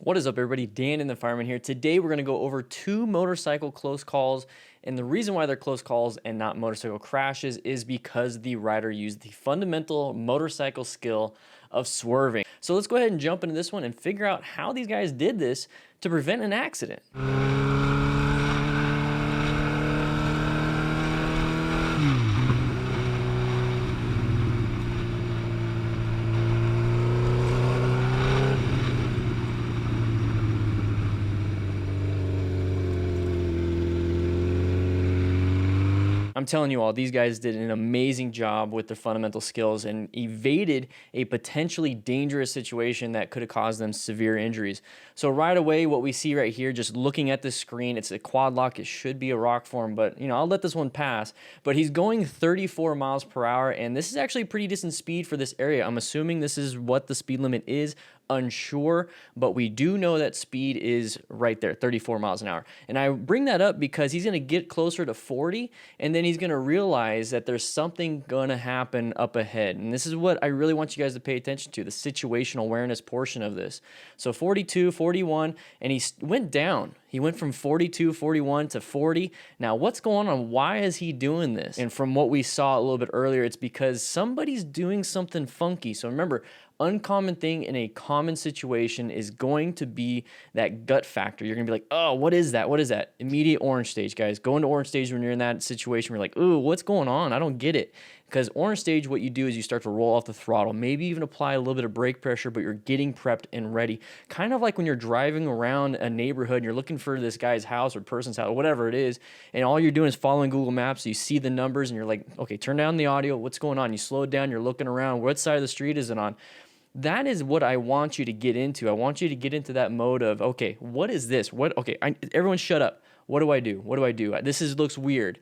What is up, everybody? Dan and the Fireman here. Today we're going to go over 2 motorcycle close calls, and the reason why they're close calls and not motorcycle crashes is because the rider used the fundamental motorcycle skill of swerving. So let's go ahead and jump into this one and figure out how these guys did this to prevent an accident. I'm telling you all, these guys did an amazing job with their fundamental skills and evaded a potentially dangerous situation that could have caused them severe injuries. So right away, what we see right here, just looking at the screen, it's a quad lock. It should be a rock form, but I'll let this one pass. But he's going 34 miles per hour, and this is actually a pretty decent speed for this area. I'm assuming this is what the speed limit is. Unsure, but we do know that speed is right there, 34 miles an hour. And I bring that up because he's going to get closer to 40, and then he's going to realize that there's something going to happen up ahead. And this is what I really want you guys to pay attention to, the situational awareness portion of this. So 42, 41, and he went down. He went from 42, 41 to 40. Now, what's going on? Why is he doing this? And from what we saw a little bit earlier, it's because somebody's doing something funky. So remember, uncommon thing in a common situation is going to be that gut factor. You're gonna be like, oh, what is that? What is that? Immediate orange stage, guys. Go into orange stage when you're in that situation where you're like, ooh, what's going on? I don't get it. Because orange stage, what you do is you start to roll off the throttle, maybe even apply a little bit of brake pressure, but you're getting prepped and ready. Kind of like when you're driving around a neighborhood and you're looking for this guy's house or person's house, whatever it is, and all you're doing is following Google Maps. So you see the numbers and you're like, okay, turn down the audio. What's going on? You slow it down. You're looking around. What side of the street is it on? That is what I want you to get into. I want you to get into that mode of, okay, what is this? Everyone shut up. What do I do? What do I do? Looks weird.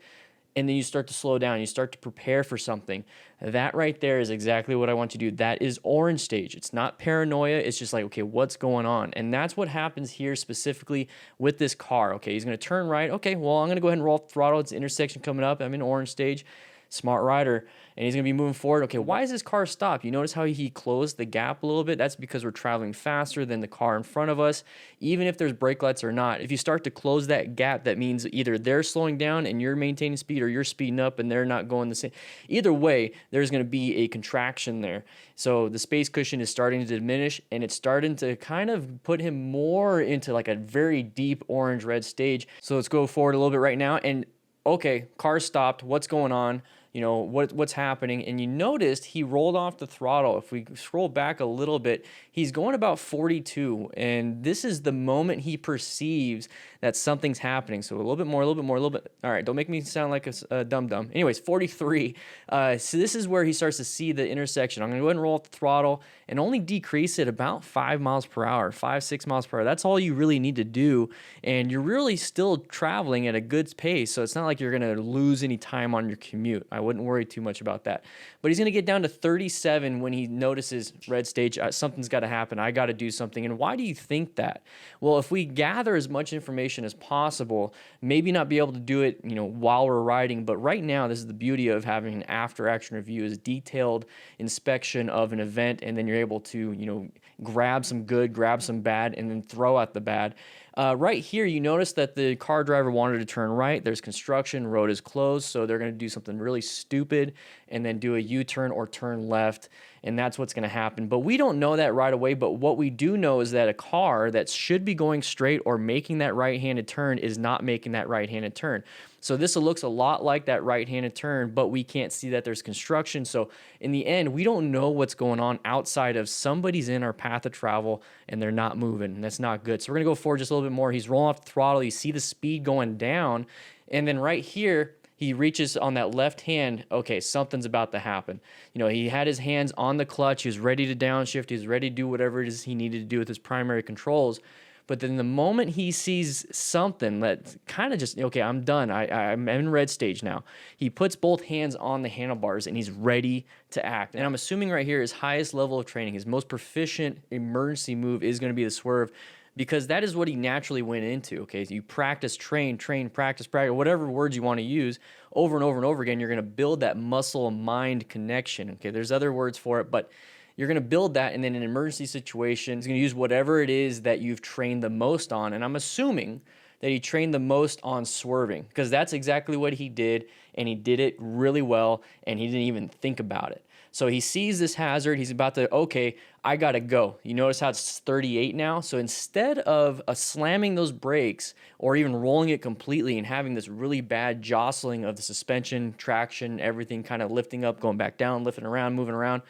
And then you start to slow down. You start to prepare for something. That right there is exactly what I want you to do. That is orange stage. It's not paranoia. It's just like, okay, what's going on? And that's what happens here specifically with this car. Okay, he's going to turn right. Okay, well, I'm going to go ahead and roll off the throttle. It's an intersection coming up. I'm in orange stage. Smart rider, and he's going to be moving forward. Okay, why is this car stopped? You notice how he closed the gap a little bit? That's because we're traveling faster than the car in front of us, even if there's brake lights or not. If you start to close that gap, that means either they're slowing down and you're maintaining speed, or you're speeding up and they're not going the same. Either way, there's going to be a contraction there. So the space cushion is starting to diminish, and it's starting to kind of put him more into like a very deep orange-red stage. So let's go forward a little bit right now, and okay, car stopped. What's going on? What's happening? And you noticed he rolled off the throttle. If we scroll back a little bit, he's going about 42. And this is the moment he perceives that something's happening. So a little bit more, a little bit more, a little bit. All right, don't make me sound like a dum-dum. Anyways, 43. So this is where he starts to see the intersection. I'm going to go ahead and roll off the throttle and only decrease it about 5 miles per hour, 5, 6 miles per hour. That's all you really need to do. And you're really still traveling at a good pace. So it's not like you're going to lose any time on your commute. I wouldn't worry too much about that. But he's going to get down to 37 when he notices red stage. Something's got to happen. I got to do something. And why do you think that? Well, if we gather as much information as possible, maybe not be able to do it, while we're riding. But right now, this is the beauty of having an after-action review, is detailed inspection of an event, and then you're able to, grab some good, grab some bad, and then throw out the bad. Right here, you notice that the car driver wanted to turn right. There's construction, road is closed, so they're going to do something really stupid and then do a U-turn or turn left, and that's what's going to happen. But we don't know that right away, but what we do know is that a car that should be going straight or making that right-handed turn is not making that right-handed turn. So this looks a lot like that right-handed turn, but we can't see that there's construction. So in the end, we don't know what's going on outside of somebody's in our path of travel and they're not moving, and that's not good. So we're going to go forward just a little bit more. He's rolling off the throttle. You see the speed going down, and then right here, he reaches on that left hand. Okay, something's about to happen. He had his hands on the clutch. He was ready to downshift. He was ready to do whatever it is he needed to do with his primary controls. But then the moment he sees something that kind of just, okay, I'm done. I'm in red stage now. He puts both hands on the handlebars and he's ready to act. And I'm assuming right here his highest level of training, his most proficient emergency move is going to be the swerve, because that is what he naturally went into. Okay, so you practice, train, practice, whatever words you want to use over and over and over again. You're going to build that muscle-mind connection. Okay, there's other words for it, but You're going to build that, and then in an emergency situation, he's going to use whatever it is that you've trained the most on. And I'm assuming that he trained the most on swerving, because that's exactly what he did, and he did it really well, and he didn't even think about it. So he sees this hazard, he's about to, okay, I gotta go. You notice how it's 38 now? So instead of slamming those brakes or even rolling it completely and having this really bad jostling of the suspension, traction, everything kind of lifting up, going back down, lifting around, moving around,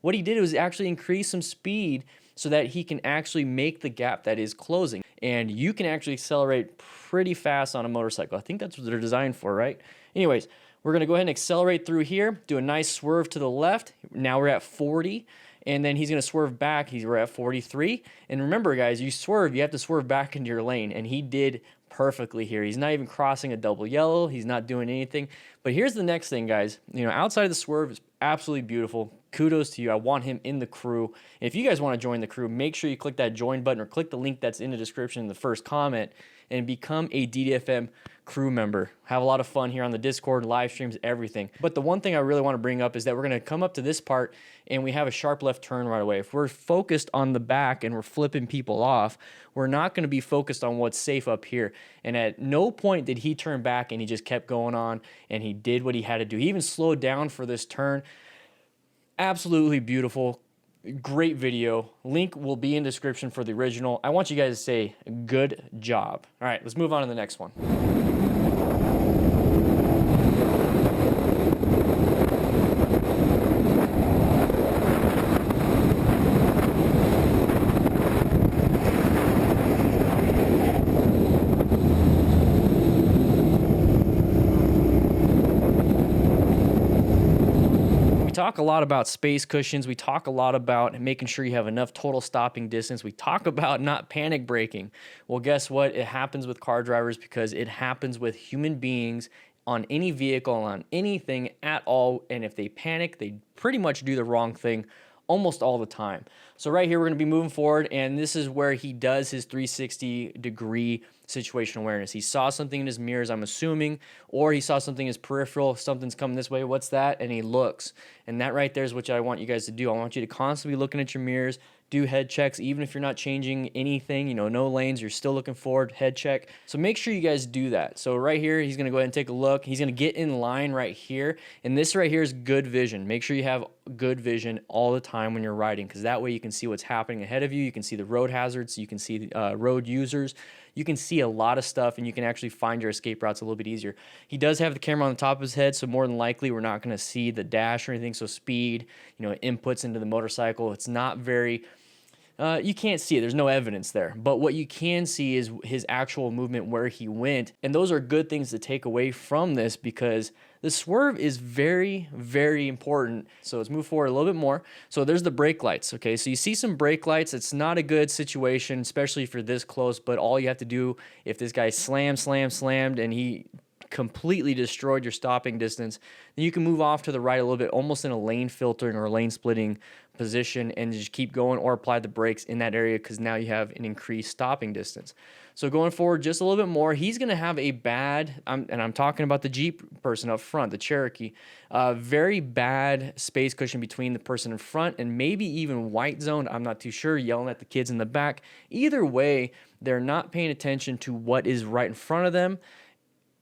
what he did was actually increase some speed so that he can actually make the gap that is closing. And you can actually accelerate pretty fast on a motorcycle. I think that's what they're designed for, right? Anyways, we're gonna go ahead and accelerate through here, do a nice swerve to the left. Now we're at 40, and then he's gonna swerve back. We're at 43. And remember, guys, you swerve, you have to swerve back into your lane, and he did perfectly here. He's not even crossing a double yellow. He's not doing anything. But here's the next thing, guys. You know, outside of the swerve is absolutely beautiful. Kudos to you. I want him in the crew. And if you guys want to join the crew, make sure you click that join button or click the link that's in the description in the first comment and become a DDFM crew member. Have a lot of fun here on the Discord, live streams, everything. But the one thing I really want to bring up is that we're going to come up to this part and we have a sharp left turn right away. If we're focused on the back and we're flipping people off, we're not going to be focused on what's safe up here. And at no point did he turn back, and he just kept going on and he did what he had to do. He even slowed down for this turn. Absolutely beautiful. Great video. Link will be in description for the original. I want you guys to say good job. All right, let's move on to the next one. Talk a lot about space cushions. We talk a lot about making sure you have enough total stopping distance. We talk about not panic braking. Well, guess what? It happens with car drivers because it happens with human beings on any vehicle, on anything at all. And if they panic, they pretty much do the wrong thing almost all the time. So right here, we're going to be moving forward, and this is where he does his 360-degree situational awareness. He saw something in his mirrors, I'm assuming, or he saw something in his peripheral, something's coming this way, what's that? And he looks. And that right there is what I want you guys to do. I want you to constantly be looking at your mirrors, do head checks, even if you're not changing anything, you know, no lanes, you're still looking forward, head check. So make sure you guys do that. So right here, he's gonna go ahead and take a look. He's gonna get in line right here. And this right here is good vision. Make sure you have good vision all the time when you're riding, because that way you can see what's happening ahead of you. You can see the road hazards, you can see the road users. You can see a lot of stuff, and you can actually find your escape routes a little bit easier. He does have the camera on the top of his head, so more than likely we're not gonna see the dash or anything. So speed, you know, inputs into the motorcycle, it's not very, you can't see it. There's no evidence there. But what you can see is his actual movement, where he went. And those are good things to take away from this, because the swerve is very, very important. So let's move forward a little bit more. So there's the brake lights, okay? So you see some brake lights. It's not a good situation, especially if you're this close, but all you have to do, if this guy slammed, and he completely destroyed your stopping distance, then you can move off to the right a little bit, almost in a lane filtering or lane splitting position, and just keep going, or apply the brakes in that area, because now you have an increased stopping distance. So going forward just a little bit more, he's going to have a bad, and I'm talking about the Jeep person up front, the Cherokee, very bad space cushion between the person in front, and maybe even white zoned. I'm not too sure, yelling at the kids in the back. Either way, they're not paying attention to what is right in front of them,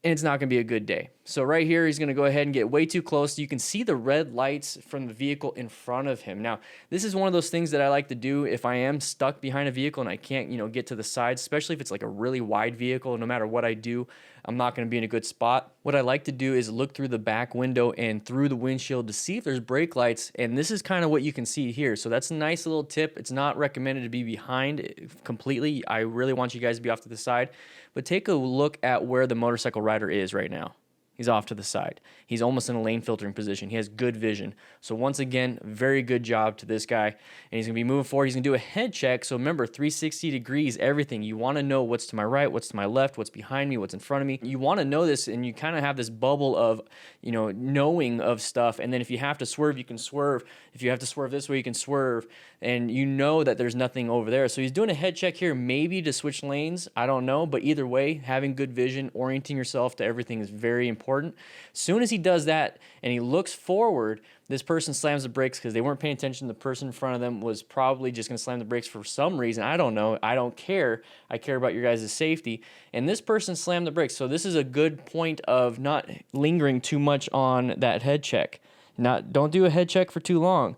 and it's not going to be a good day. So right here, he's going to go ahead and get way too close. You can see the red lights from the vehicle in front of him. Now, this is one of those things that I like to do if I am stuck behind a vehicle and I can't, you know, get to the side, especially if it's like a really wide vehicle. No matter what I do, I'm not going to be in a good spot. What I like to do is look through the back window and through the windshield to see if there's brake lights, and this is kind of what you can see here. So that's a nice little tip. It's not recommended to be behind completely. I really want you guys to be off to the side, but take a look at where the motorcycle rider is right now. He's off to the side. He's almost in a lane filtering position. He has good vision. So once again, very good job to this guy. And he's going to be moving forward. He's going to do a head check. So remember, 360 degrees, everything. You want to know what's to my right, what's to my left, what's behind me, what's in front of me. You want to know this, and you kind of have this bubble of, you know, knowing of stuff. And then if you have to swerve, you can swerve. If you have to swerve this way, you can swerve. And you know that there's nothing over there. So he's doing a head check here, maybe to switch lanes. I don't know. But either way, having good vision, orienting yourself to everything is very important. important. As soon as he does that and he looks forward, this person slams the brakes because they weren't paying attention. The person in front of them was probably just going to slam the brakes for some reason. I don't know. I don't care. I care about your guys' safety. And this person slammed the brakes. So this is a good point of not lingering too much on that head check. Don't do a head check for too long.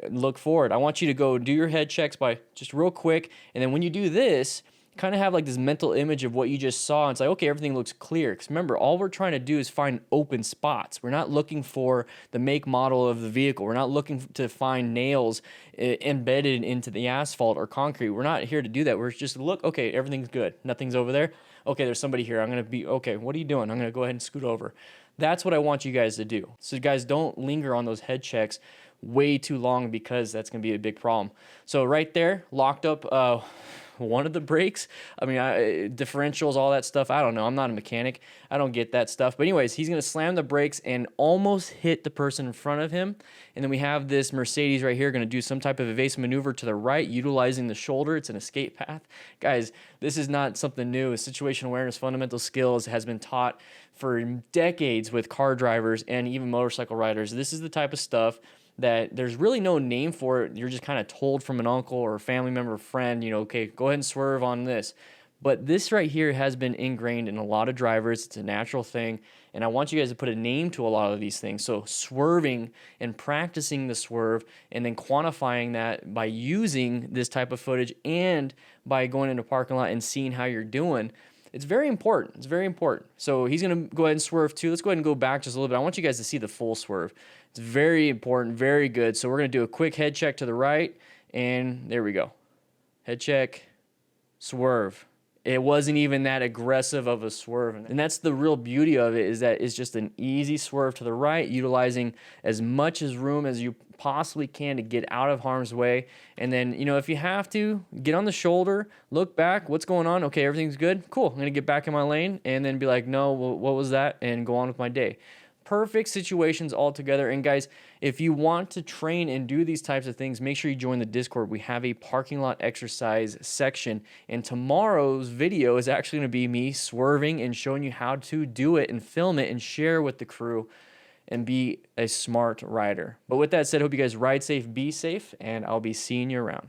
Look forward. I want you to go do your head checks by just real quick. And then when you do this, kind of have like this mental image of what you just saw. And it's like, okay, everything looks clear. Because remember, all we're trying to do is find open spots. We're not looking for the make model of the vehicle. We're not looking to find nails embedded into the asphalt or concrete. We're not here to do that. We're just look, okay, everything's good. Nothing's over there. Okay, there's somebody here. I'm going to be, okay, what are you doing? I'm going to go ahead and scoot over. That's what I want you guys to do. So guys, don't linger on those head checks way too long, because that's going to be a big problem. So right there, locked up one of the brakes. I mean, differentials, all that stuff. I don't know. I'm not a mechanic. I don't get that stuff. But anyways, he's going to slam the brakes and almost hit the person in front of him. And then we have this Mercedes right here going to do some type of evasive maneuver to the right, utilizing the shoulder. It's an escape path. Guys, this is not something new. Situational awareness, fundamental skills has been taught for decades with car drivers and even motorcycle riders. This is the type of stuff that there's really no name for it. You're just kind of told from an uncle or a family member or friend, you know, okay, go ahead and swerve on this. But this right here has been ingrained in a lot of drivers. It's a natural thing. And I want you guys to put a name to a lot of these things. So swerving and practicing the swerve and then quantifying that by using this type of footage and by going into a parking lot and seeing how you're doing. It's very important. It's very important. So he's going to go ahead and swerve too. Let's go ahead and go back just a little bit. I want you guys to see the full swerve. It's very important, very good. So we're going to do a quick head check to the right, and there we go. Head check, swerve. It wasn't even that aggressive of a swerve. And that's the real beauty of it, is that it's just an easy swerve to the right, utilizing as much as room as you possibly can to get out of harm's way. And then, you know, if you have to, get on the shoulder, look back, what's going on? Okay, everything's good. Cool, I'm going to get back in my lane, and then be like, no, what was that? And go on with my day. Perfect situations altogether. And guys, if you want to train and do these types of things, make sure you join the Discord. We have a parking lot exercise section, and tomorrow's video is actually going to be me swerving and showing you how to do it and film it and share with the crew and be a smart rider. But with that said, hope you guys ride safe, be safe, and I'll be seeing you around.